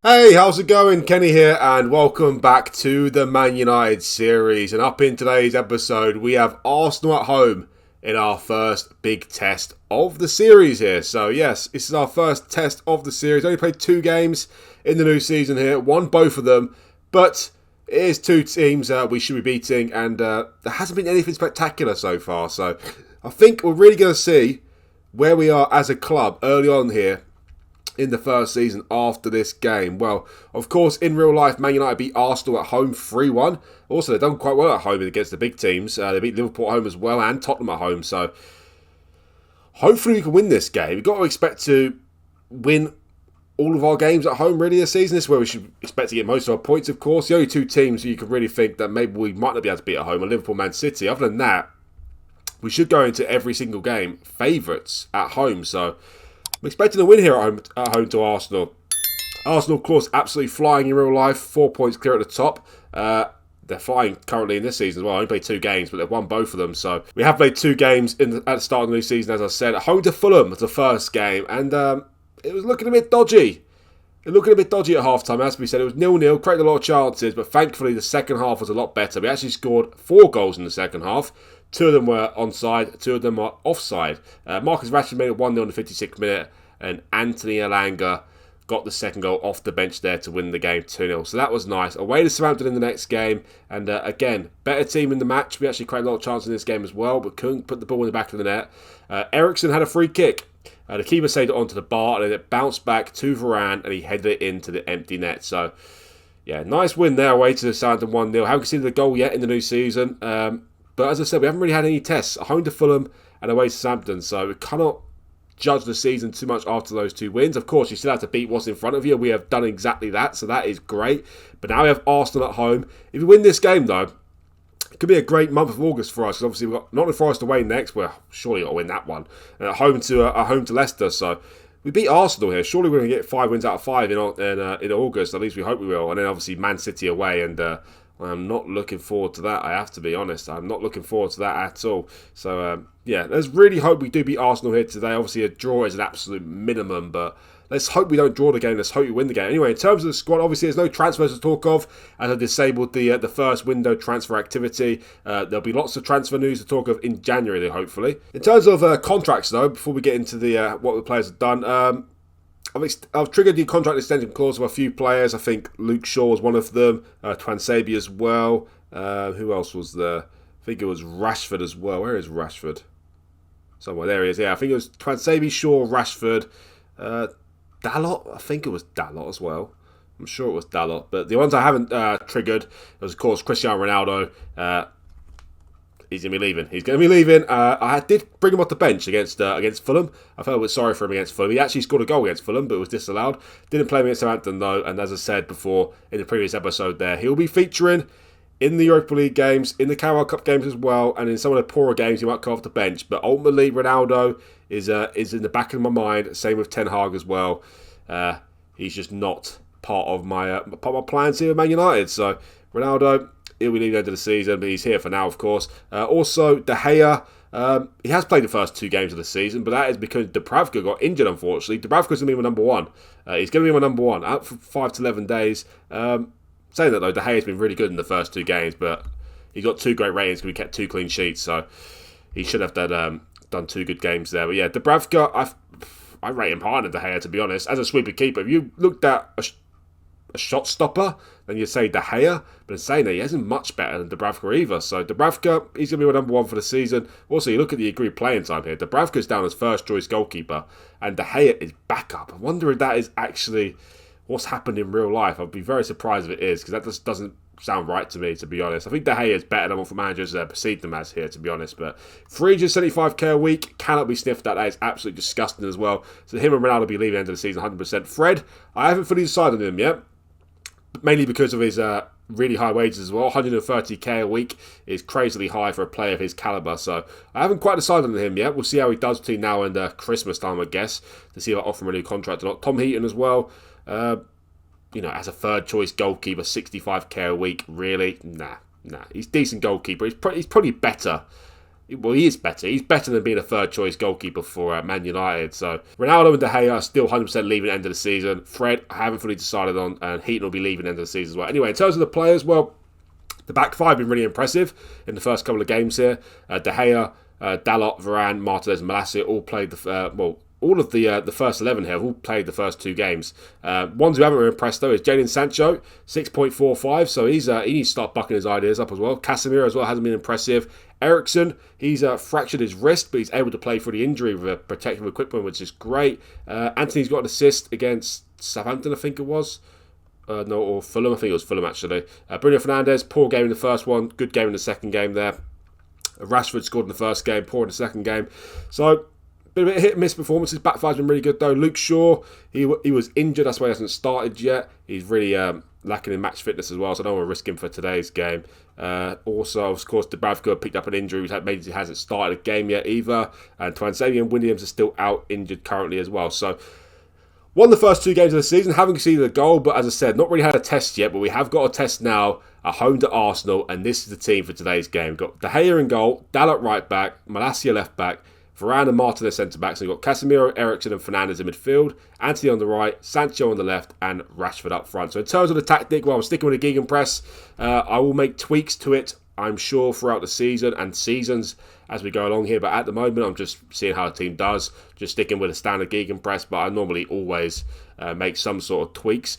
Hey, how's it going? Kenny here, and welcome back to the Man United series. And up in today's episode, we have Arsenal at home in our first big test of the series here. So, yes, this is our first test of the series. Only played 2 games in the new season here, won both of them, but it is 2 teams we should be beating, and there hasn't been anything spectacular so far. So, I think we're really going to see where we are as a club early on here in the first season after this game. Well, of course, in real life, Man United beat Arsenal at home 3-1. Also, they've done quite well at home against the big teams. They beat Liverpool at home as well and Tottenham at home. So, hopefully we can win this game. We've got to expect to win all of our games at home really this season. This is where we should expect to get most of our points, of course. The only 2 teams you could really think that maybe we might not be able to beat at home are Liverpool, Man City. Other than that, we should go into every single game favourites at home. So, I'm expecting a win here at home to Arsenal. Arsenal, of course, absolutely flying in real life. 4 points clear at the top. They're flying currently in this season as well. I only played 2 games, but they've won both of them. So we have played 2 games at the start of the new season, as I said. At home to Fulham was the first game, and it was looking a bit dodgy. It looked a bit dodgy at half-time, as we said. It was 0-0, created a lot of chances, but thankfully the second half was a lot better. We actually scored 4 goals in the second half. 2 of them were onside, 2 of them were offside. Marcus Rashford made it 1-0 in the 56th minute, and Anthony Elanga got the second goal off the bench there to win the game 2-0. So that was nice. Away to Southampton in the next game, and again, better team in the match. We actually created a lot of chances in this game as well, but couldn't put the ball in the back of the net. Ericsson had a free kick. The keeper saved it onto the bar, and then it bounced back to Varane, and he headed it into the empty net. So, yeah, nice win there away to Southampton 1-0. Haven't conceded a goal yet in the new season. But as I said, we haven't really had any tests. Home to Fulham and away to Southampton. So we cannot judge the season too much after those 2 wins. Of course, you still have to beat what's in front of you. We have done exactly that, so that is great. But now we have Arsenal at home. If we win this game, though, it could be a great month of August for us, because obviously we've got Nottingham Forest away next. We're surely got to win that one. And at home to Leicester. So we beat Arsenal here. Surely we're going to get 5 wins out of 5 in August. At least we hope we will. And then obviously Man City away, and I'm not looking forward to that, I have to be honest. I'm not looking forward to that at all. So, yeah, let's really hope we do beat Arsenal here today. Obviously, a draw is an absolute minimum, but let's hope we don't draw the game. Let's hope we win the game. Anyway, in terms of the squad, obviously, there's no transfers to talk of, as I disabled the first window transfer activity. There'll be lots of transfer news to talk of in January, hopefully. In terms of contracts, though, before we get into what the players have done, I've triggered the contract extension clause of a few players. I think Luke Shaw was one of them. Twansabi as well. Who else was there? I think it was Rashford as well. Where is Rashford? Somewhere. There he is. Yeah, I think it was Twansabi, Shaw, Rashford. Dalot? I think it was Dalot as well. I'm sure it was Dalot. But the ones I haven't triggered was, of course, Cristiano Ronaldo. He's going to be leaving. I did bring him off the bench against Fulham. I felt a bit sorry for him against Fulham. He actually scored a goal against Fulham, but it was disallowed. Didn't play him against Southampton, though. And as I said before in the previous episode there, he'll be featuring in the Europa League games, in the Carabao Cup games as well, and in some of the poorer games he might come off the bench. But ultimately, Ronaldo is in the back of my mind. Same with Ten Hag as well. He's just not part of my plans here at Man United. So, Ronaldo, he'll be leaving at the end of the season, but he's here for now, of course. Also, De Gea, he has played the first 2 games of the season, but that is because Dubravka got injured, unfortunately. Dubravka's going to be my number 1. He's going to be my number 1, out for 5 to 11 days. Saying that, though, De Gea's been really good in the first 2 games, but he got 2 great ratings because we kept 2 clean sheets, so he should have done 2 good games there. But yeah, Dubravka, I rate him higher than De Gea, to be honest. As a sweeper keeper, if you looked at a shot stopper, then you'd say De Gea, but in saying that, he isn't much better than Dubravka either. So Dubravka, he's going to be my number 1 for the season. Also, you look at the agreed playing time here. Dubravka's down as first choice goalkeeper, and De Gea is backup. I wonder if that is actually what's happened in real life. I'd be very surprised if it is, because that just doesn't sound right to me, to be honest. I think De Gea is better than what managers perceive them as here, to be honest. But 375k a week cannot be sniffed at. That is absolutely disgusting as well. So him and Ronaldo will be leaving at the end of the season 100%. Fred, I haven't fully decided on him yet, mainly because of his really high wages as well. 130k a week is crazily high for a player of his calibre. So I haven't quite decided on him yet. We'll see how he does between now and Christmas time, I guess, to see if I offer him a new contract or not. Tom Heaton as well. As a third choice goalkeeper, 65k a week, really? Nah. He's a decent goalkeeper. He's probably better Well, he is better. He's better than being a third-choice goalkeeper for Man United. So Ronaldo and De Gea are still 100% leaving at the end of the season. Fred, I haven't fully decided on, and Heaton will be leaving at the end of the season as well. Anyway, in terms of the players, well, the back five have been really impressive in the first couple of games here. De Gea, Dalot, Varane, Martinez, and Malacia all played all of the first 11 here have all played the first 2 games. Ones who haven't been impressed, though, is Jadon Sancho, 6.45, so he needs to start bucking his ideas up as well. Casemiro as well hasn't been impressive. Eriksen, he's fractured his wrist, but he's able to play through the injury with a protective equipment, which is great. Anthony's got an assist against Southampton, I think it was. Or Fulham, I think it was Fulham actually. Bruno Fernandes, poor game in the first one, good game in the second game there. Rashford scored in the first game, poor in the second game. So, bit of a hit and miss performance. His back five's been really good though. Luke Shaw, he was injured, that's why he hasn't started yet. He's really lacking in match fitness as well, so I don't want to risk him for today's game. Also, of course, Dubravka picked up an injury, which he hasn't started a game yet either. And Twansavia Williams is still out injured currently as well. So, won the first 2 games of the season, haven't conceded a goal, but as I said, not really had a test yet, but we have got a test now at home to Arsenal, and this is the team for today's game. We've got De Gea in goal, Dalot right back, Malacia left back, Varane and Martinez centre backs. So we've got Casemiro, Eriksen and Fernandes in midfield, Antony on the right, Sancho on the left, and Rashford up front. So in terms of the tactic, well, I'm sticking with the gegenpress. I will make tweaks to it, I'm sure, throughout the season and seasons as we go along here. But at the moment, I'm just seeing how the team does, just sticking with a standard gegenpress. But I normally always make some sort of tweaks.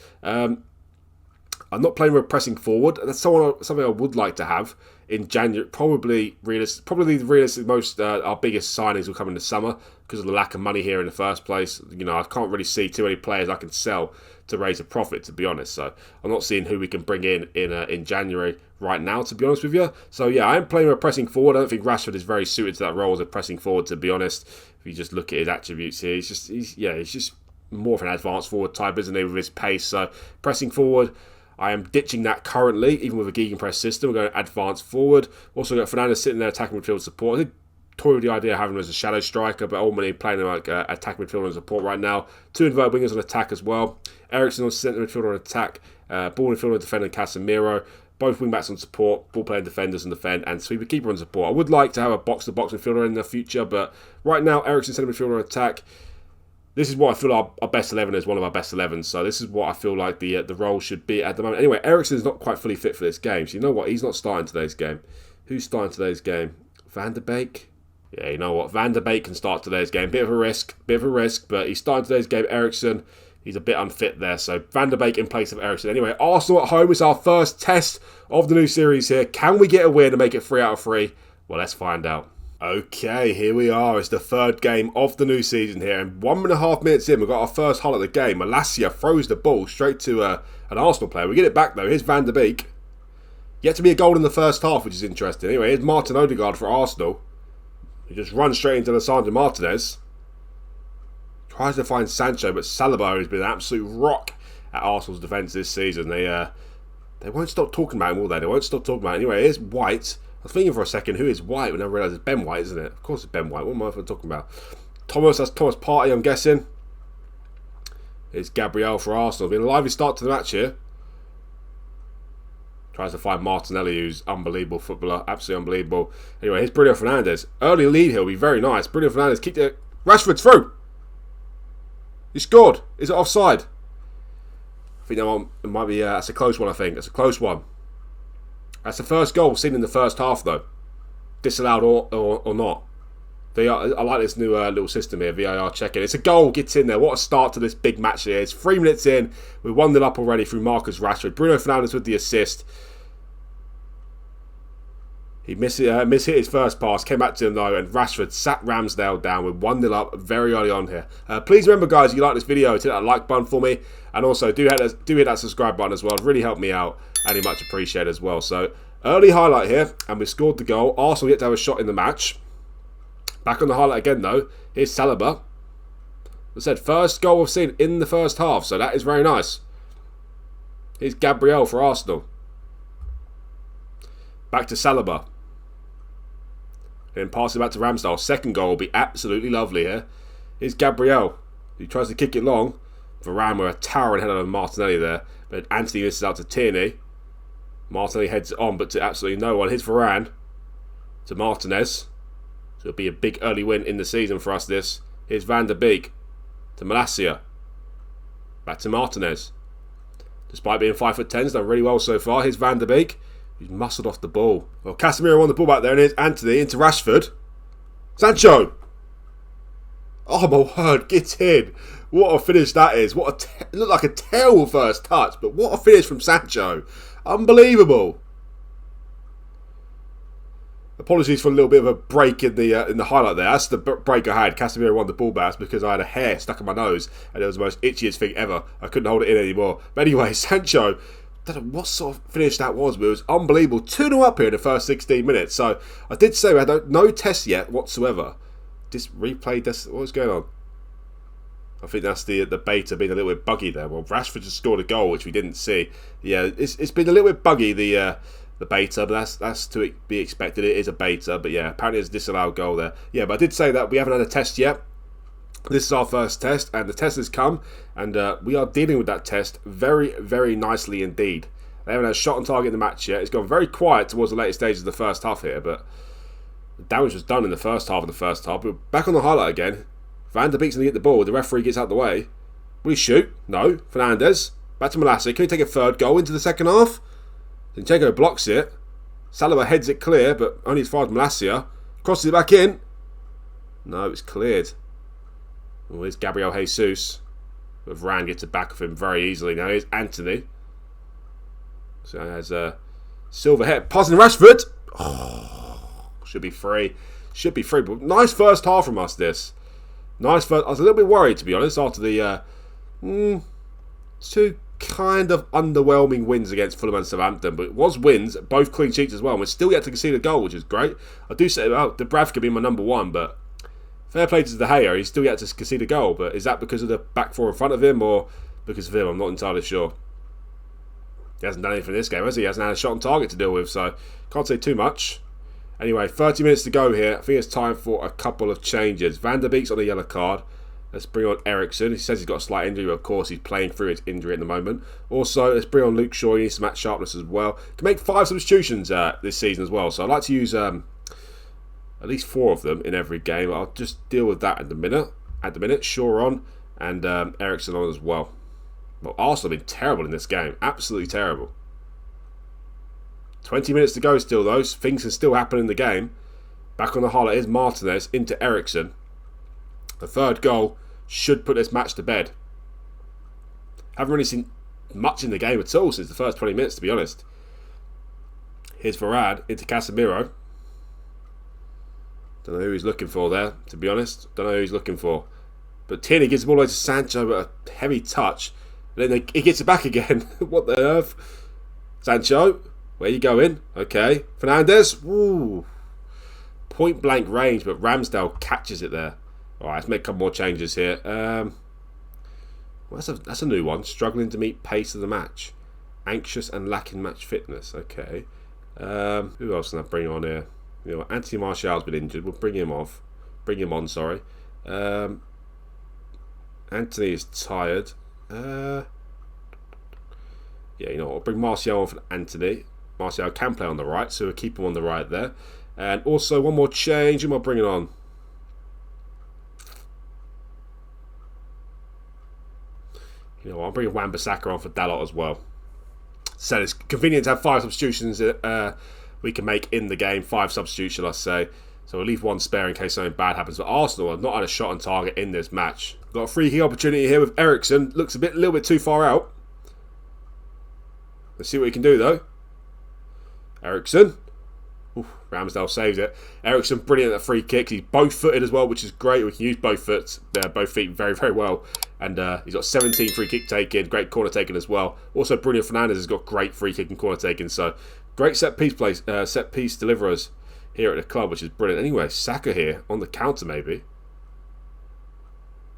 I'm not playing with pressing forward. That's something I would like to have in January. Probably the realistic most our biggest signings will come in the summer because of the lack of money here in the first place. You know, I can't really see too many players I can sell to raise a profit, to be honest. So I'm not seeing who we can bring in January right now, to be honest with you. So yeah, I am playing with pressing forward. I don't think Rashford is very suited to that role as a pressing forward, to be honest. If you just look at his attributes here, he's just more of an advanced forward type, isn't he, with his pace. So pressing forward, I am ditching that currently, even with a gegenpress system. We're going to advance forward. Also got Fernandes sitting there attacking midfield support. I did toy with the idea of having him as a shadow striker, but ultimately playing him like attacking midfield and support right now. 2 inverted wingers on attack as well. Eriksen on centre midfield on attack. Ball midfield on defender, Casemiro. Both wing backs on support, ball playing defenders on defend, and sweeper keeper on support. I would like to have a box-to-box midfielder in the future, but right now Eriksen centre midfielder on attack. This is what I feel our best 11 is, one of our best 11s. So this is what I feel like the role should be at the moment. Anyway, Eriksen is not quite fully fit for this game. So you know what? He's not starting today's game. Who's starting today's game? Van der Beek? Yeah, you know what? Van der Beek can start today's game. Bit of a risk, but he's starting today's game. Eriksen, he's a bit unfit there. So Van der Beek in place of Eriksen. Anyway, Arsenal at home is our first test of the new series here. Can we get a win and make it 3 out of 3? Well, let's find out. Okay, here we are. It's the third game of the new season here, and 1.5 minutes in, we've got our first highlight of the game. Malacia throws the ball straight to an Arsenal player. We get it back though. Here's Van der Beek. Yet to be a goal in the first half, which is interesting. Anyway, here's Martin Odegaard for Arsenal. He just runs straight into Lisandro Martinez. Tries to find Sancho, but Saliba has been an absolute rock at Arsenal's defence this season. They won't stop talking about him, will they? They won't stop talking about him. Anyway, here's White. I was thinking for a second, who is White? When I realised it's Ben White, isn't it? Of course it's Ben White. What am I talking about? That's Thomas Partey, I'm guessing. It's Gabriel for Arsenal. Been a lively start to the match here. Tries to find Martinelli, who's unbelievable footballer. Absolutely unbelievable. Anyway, here's Bruno Fernandes. Early lead here will be very nice. Bruno Fernandes kicked it. Rashford through. He scored. Is it offside? I think that one might be... that's a close one, I think. That's a close one. That's the first goal seen in the first half, though. Disallowed or not. I like this new little system here, VAR checking. It's a goal, gets in there. What a start to this big match here. It's 3 minutes in. We're 1-0 up already through Marcus Rashford. Bruno Fernandes with the assist. He mishit his first pass, came back to him though, and Rashford sat Ramsdale down with 1-0 up very early on here. Please remember, guys, if you like this video, hit that like button for me. And also, do hit that subscribe button as well. It'd really help me out, and you much appreciate as well. So, early highlight here, and we scored the goal. Arsenal yet to have a shot in the match. Back on the highlight again, though. Here's Saliba. As I said, first goal we've seen in the first half, so that is very nice. Here's Gabriel for Arsenal. Back to Saliba. Then pass it back to Ramsdale. Second goal will be absolutely lovely here. Here's Gabriel. He tries to kick it long. Varane with a towering header of Martinelli there. But Antony misses out to Tierney. Martinelli heads it on, but to absolutely no one. Here's Varane. To Martinez. So it'll be a big early win in the season for us, this. Here's Van der Beek to Malacia. Back to Martinez. Despite being 5'10", he's done really well so far. Here's Van der Beek. He's muscled off the ball. Well, Casemiro won the ball back there, and here's Anthony into Rashford. Sancho! Oh my word, get in. What a finish that is. It looked like a terrible first touch, but what a finish from Sancho. Unbelievable. Apologies for a little bit of a break in the highlight there. That's the break I had. Casemiro won the ball back because I had a hair stuck in my nose and it was the most itchiest thing ever. I couldn't hold it in anymore. But anyway, Sancho, I don't know what sort of finish that was, but it was unbelievable. 2-0 up here in the first 16 minutes. So I did say we had no test yet whatsoever. Just replayed this. What was going on? I think that's the beta being a little bit buggy there. Well, Rashford just scored a goal, which we didn't see. Yeah, it's been a little bit buggy, the beta, but that's to be expected. It is a beta, but yeah, apparently it's a disallowed goal there. Yeah, but I did say that we haven't had a test yet. This is our first test, and the test has come, and we are dealing with that test very, very nicely indeed. They haven't had a shot on target in the match yet. It's gone very quiet towards the later stages of the first half here, but the damage was done in the first half of the first half. We're back on the highlight again. Van der Beek's going to get the ball. The referee gets out of the way. Will he shoot? No. Fernandez. Back to Malacia. Can he take a third goal into the second half? Zinchenko blocks it. Saliba heads it clear, but only as far as Malacia. Crosses it back in. No, it's cleared. Oh, here's Gabriel Jesus. But Varane gets it back of him very easily. Now here's Anthony. So there's Silva head. Passing Rashford. Oh, should be free. Should be free. But nice first half from us, this. Nice first. I was a little bit worried, to be honest, after the two kind of underwhelming wins against Fulham and Southampton, but it was wins, both clean sheets as well, and we're still yet to concede a goal, which is great. I do say about Dubravka being my number one, but fair play to De Gea, he's still yet to concede a goal, but is that because of the back four in front of him or because of him? I'm not entirely sure. He hasn't done anything in this game, has he? He hasn't had a shot on target to deal with, so can't say too much. Anyway, 30 minutes to go here. I think it's time for a couple of changes. Van der Beek's on a yellow card. Let's bring on Eriksen. He says he's got a slight injury, but of course he's playing through his injury at the moment. Also, let's bring on Luke Shaw. He needs some match sharpness as well. Can make 5 substitutions this season as well. So I'd like to use at least 4 of them in every game. I'll just deal with that at the minute. Shaw on and Eriksen on as well. Well, Arsenal have been terrible in this game. Absolutely terrible. 20 minutes to go still, though. Things can still happen in the game. Back on the highlight is Martinez into Eriksen. The third goal should put this match to bed. Haven't really seen much in the game at all since the first 20 minutes, to be honest. Here's Varane into Casemiro. Don't know who he's looking for there, to be honest. Don't know who he's looking for. But Tierney gives the ball away to Sancho with a heavy touch. And then he gets it back again. What the earth? Sancho. Where you going? Okay. Fernandez. Ooh. Point blank range, but Ramsdale catches it there. Alright, let's make a couple more changes here. Well, that's a new one. Struggling to meet pace of the match. Anxious and lacking match fitness. Okay. Who else can I bring on here? You know, Anthony Martial's been injured. We'll bring him off. Bring him on, sorry. Anthony is tired. Yeah, you know what? I'll bring Martial on for Anthony. Martial can play on the right, so we'll keep him on the right there. And also, one more change. Who am I bringing on? You know what? I'm bringing Wan-Bissaka on for Dalot as well. So it's convenient to have 5 substitutions we can make in the game. 5 substitutes, shall I say. So we'll leave one spare in case something bad happens. But Arsenal have not had a shot on target in this match. Got a free kick opportunity here with Eriksen. Looks a little bit too far out. Let's see what he can do, though. Eriksen. Ramsdale saves it. Eriksen, brilliant at free kicks. He's both-footed as well, which is great. We can use both feet very, very well. And he's got 17 free kick taken. Great corner taken as well. Also, Bruno Fernandes has got great free kick and corner taken. So, great set piece deliverers here at the club, which is brilliant. Anyway, Saka here on the counter, maybe.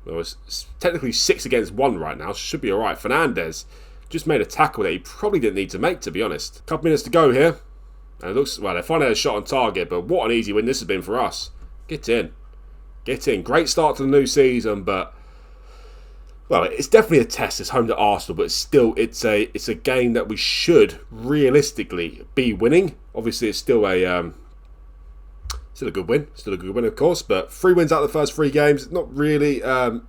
Well, it's technically 6 against 1 right now. So should be all right. Fernandes just made a tackle that he probably didn't need to make, to be honest. Couple minutes to go here. And it looks, well, they finally had a shot on target, but what an easy win this has been for us. Get in. Get in. Great start to the new season, but, well, it's definitely a test. It's home to Arsenal, but it's a game that we should realistically be winning. Obviously, it's still a Still a good win. Still a good win, of course. But 3 wins out of the first 3 games. Not really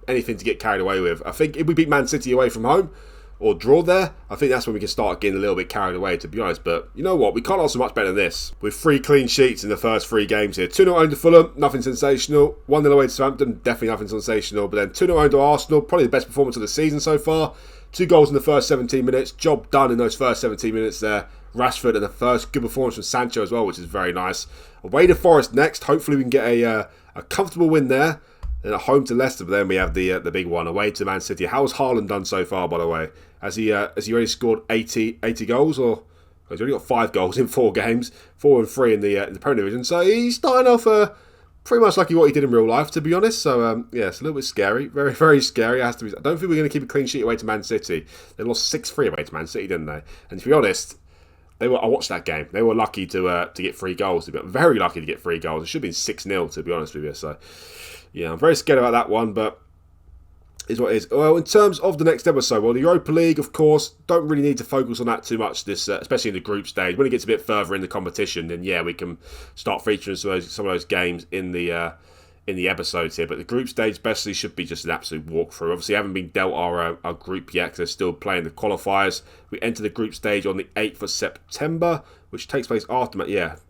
anything to get carried away with. I think if we beat Man City away from home or draw there, I think that's when we can start getting a little bit carried away, to be honest. But you know what? We can't ask for much better than this. With 3 clean sheets in the first 3 games here. 2-0 owned to Fulham, nothing sensational. 1-0 away to Southampton, definitely nothing sensational. But then 2-0 owned to Arsenal, probably the best performance of the season so far. 2 goals in the first 17 minutes. Job done in those first 17 minutes there. Rashford, and the first good performance from Sancho as well, which is very nice. Away to Forest next. Hopefully we can get a comfortable win there. Then at home to Leicester, but then we have the big one. Away to Man City. How's Haaland done so far, by the way? Has he already scored 80 goals? Or he's already got 5 goals in 4 games. 4 and 3 in the Premier Division. So he's starting off pretty much like what he did in real life, to be honest. So, yeah, it's a little bit scary. Very, very scary. It has to be. I don't think we're going to keep a clean sheet away to Man City. They lost 6-3 away to Man City, didn't they? And to be honest, I watched that game. They were lucky to get 3 goals. Very lucky to get 3 goals. It should have been 6-0, to be honest with you. So, yeah, I'm very scared about that one, but is what it is. Well, in terms of the next episode, the Europa League, of course, don't really need to focus on that too much, especially in the group stage. When it gets a bit further in the competition, then, yeah, we can start featuring some of those games in the episodes here. But the group stage especially should be just an absolute walkthrough. Obviously, haven't been dealt our group yet because they're still playing the qualifiers. We enter the group stage on the 8th of September, which takes place after,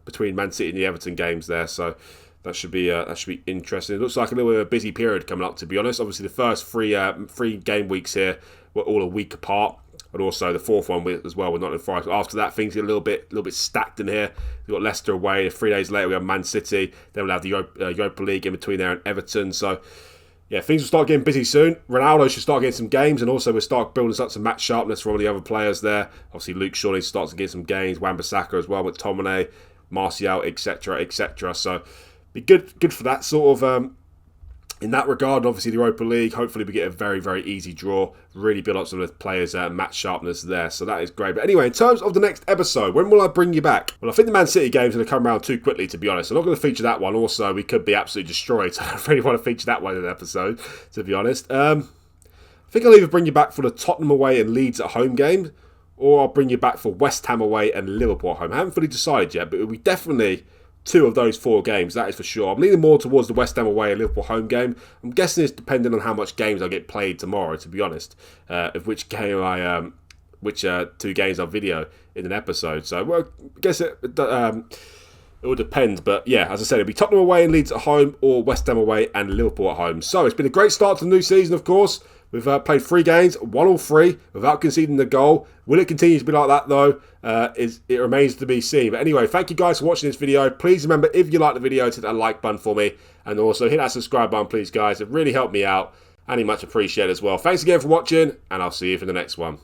between Man City and the Everton games there. So that should be interesting. It looks like a little bit of a busy period coming up, to be honest. Obviously, the first 3 game weeks here were all a week apart. And also the 4th one as well with Nottingham Forest. After that, things get a little bit stacked in here. We've got Leicester away. 3 days later, we have Man City. Then we'll have the Europa League in between there and Everton. So, yeah, things will start getting busy soon. Ronaldo should start getting some games. And also we'll start building up some match sharpness from all the other players there. Obviously, Luke Shaw starts to get some games. Wan-Bissaka as well with McTominay, Martial, etc., etc. So, be good for that sort of... in that regard, obviously the Europa League, hopefully we get a very, very easy draw. Really build up some of the players' match sharpness there. So that is great. But anyway, in terms of the next episode, when will I bring you back? Well, I think the Man City game's going to come around too quickly, to be honest. I'm not going to feature that one. Also, we could be absolutely destroyed. So I don't really want to feature that one in an episode, to be honest. I think I'll either bring you back for the Tottenham away and Leeds at home game, or I'll bring you back for West Ham away and Liverpool at home. I haven't fully decided yet, but it'll be definitely 2 of those 4 games, that is for sure. I'm leaning more towards the West Ham away and Liverpool home game. I'm guessing it's depending on how much games I get played tomorrow, to be honest. Of which game which 2 games I'll video in an episode. So, well, I guess it will depend. But yeah, as I said, it'll be Tottenham away and Leeds at home, or West Ham away and Liverpool at home. So it's been a great start to the new season, of course. We've played 3 games, won all 3 without conceding the goal. Will it continue to be like that, though? It remains to be seen. But anyway, thank you guys for watching this video. Please remember, if you like the video, to hit that like button for me. And also hit that subscribe button, please, guys. It really helped me out. And much appreciated as well. Thanks again for watching, and I'll see you for the next one.